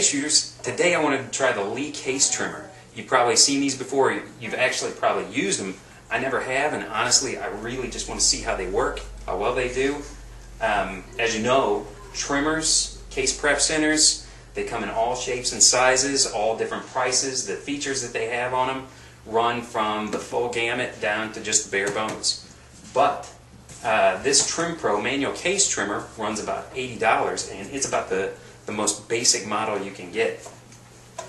shooters, today I wanted to try the Lee case trimmer. You've probably seen these before, you've actually probably used them. I never have, and honestly I really just want to see how they work, how well they do. As you know, trimmers, case prep centers, they come in all shapes and sizes, all different prices. The features that they have on them run from the full gamut down to just bare bones. But this Trim Pro manual case trimmer runs about $80, and it's about the most basic model you can get.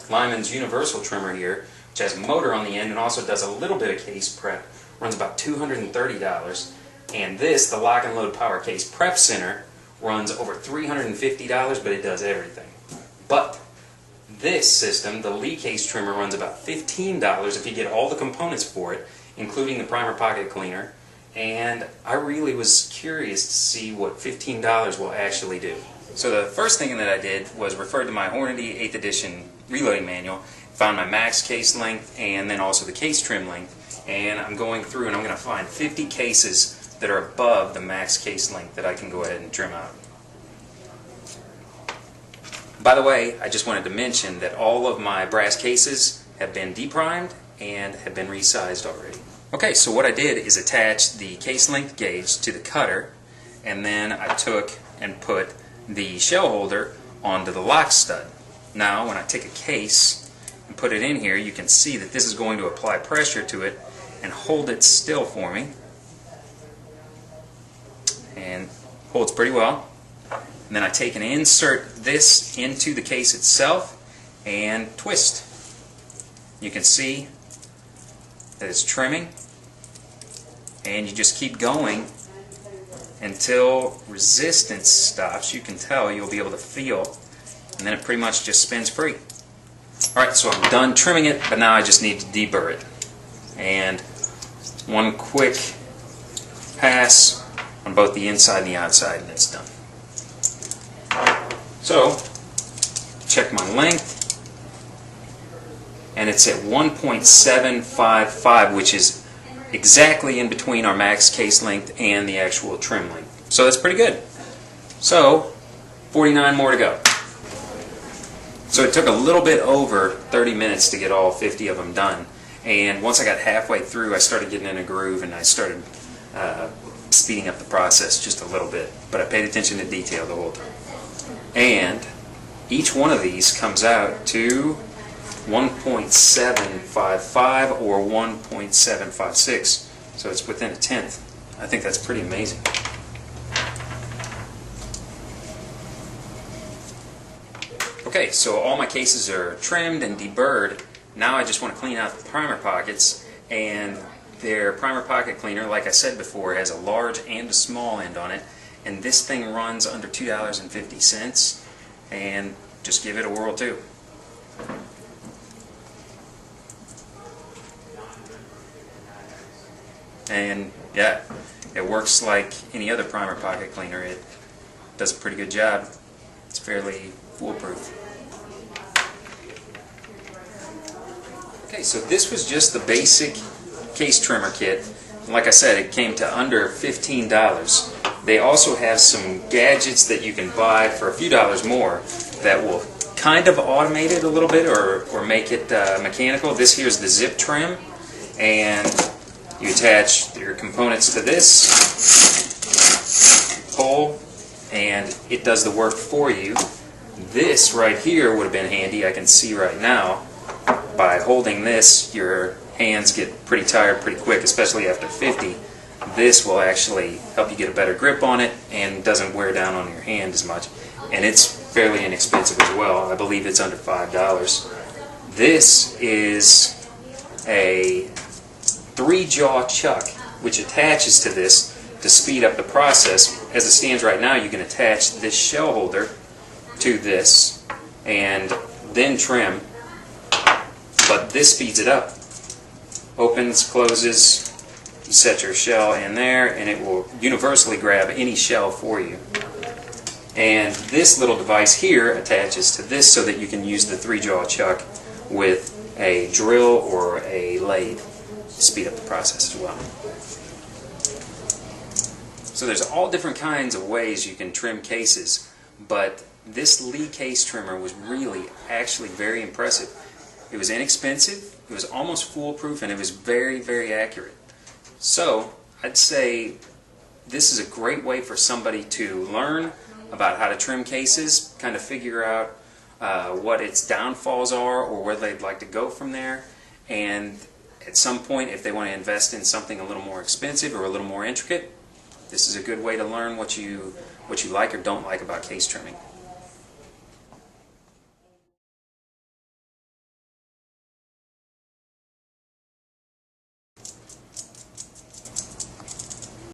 Lyman's universal trimmer here, which has a motor on the end and also does a little bit of case prep, runs about $230. And this, the Lock and Load Power Case Prep Center, runs over $350, but it does everything. But this system, the Lee case trimmer, runs about $15 if you get all the components for it, including the primer pocket cleaner. And I really was curious to see what $15 will actually do. So the first thing that I did was refer to my Hornady 8th edition reloading manual, found my max case length and then also the case trim length, and I'm going through and I'm going to find 50 cases that are above the max case length that I can go ahead and trim out. By the way, I just wanted to mention that all of my brass cases have been deprimed and have been resized already. Okay, so what I did is attach the case length gauge to the cutter, and then I took and put the shell holder onto the lock stud. Now when I take a case and put it in here, you can see that this is going to apply pressure to it and hold it still for me, and holds pretty well. And then I take and insert this into the case itself and twist. You can see that it's trimming, and you just keep going until resistance stops. You can tell, you'll be able to feel, and then it pretty much just spins free. Alright, so I'm done trimming it, but now I just need to deburr it. And one quick pass on both the inside and the outside, and it's done. So, check my length, and it's at 1.755, which is exactly in between our max case length and the actual trim length. So that's pretty good. So, 49 more to go. So it took a little bit over 30 minutes to get all 50 of them done. And once I got halfway through, I started getting in a groove, and I started speeding up the process just a little bit. But I paid attention to detail the whole time. And each one of these comes out to 1.755 or 1.756. So it's within a tenth. I think that's pretty amazing. Okay, so all my cases are trimmed and deburred. Now I just want to clean out the primer pockets, and their primer pocket cleaner, like I said before, has a large and a small end on it, and this thing runs under $2.50, and just give it a whirl too. And yeah, it works like any other primer pocket cleaner. It does a pretty good job. It's fairly foolproof. Okay, so this was just the basic case trimmer kit. Like I said, it came to under $15. They also have some gadgets that you can buy for a few dollars more that will kind of automate it a little bit or make it mechanical. This here is the zip trim, and you attach your components to this pole, and it does the work for you. This right here would have been handy. I can see right now by holding this, your hands get pretty tired pretty quick, especially after 50. This will actually help you get a better grip on it and doesn't wear down on your hand as much. And it's fairly inexpensive as well. I believe it's under $5. This is a 3-jaw chuck, which attaches to this to speed up the process. As it stands right now, you can attach this shell holder to this and then trim, but this speeds it up. Opens, closes, you set your shell in there, and it will universally grab any shell for you. And this little device here attaches to this so that you can use the 3-jaw chuck with a drill or a lathe to speed up the process as well. So there's all different kinds of ways you can trim cases, but this Lee case trimmer was really actually very impressive. It was inexpensive, it was almost foolproof, and it was very, very accurate. So I'd say this is a great way for somebody to learn about how to trim cases, kind of figure out what its downfalls are or where they'd like to go from there, and at some point if they want to invest in something a little more expensive or a little more intricate, this is a good way to learn what you like or don't like about case trimming.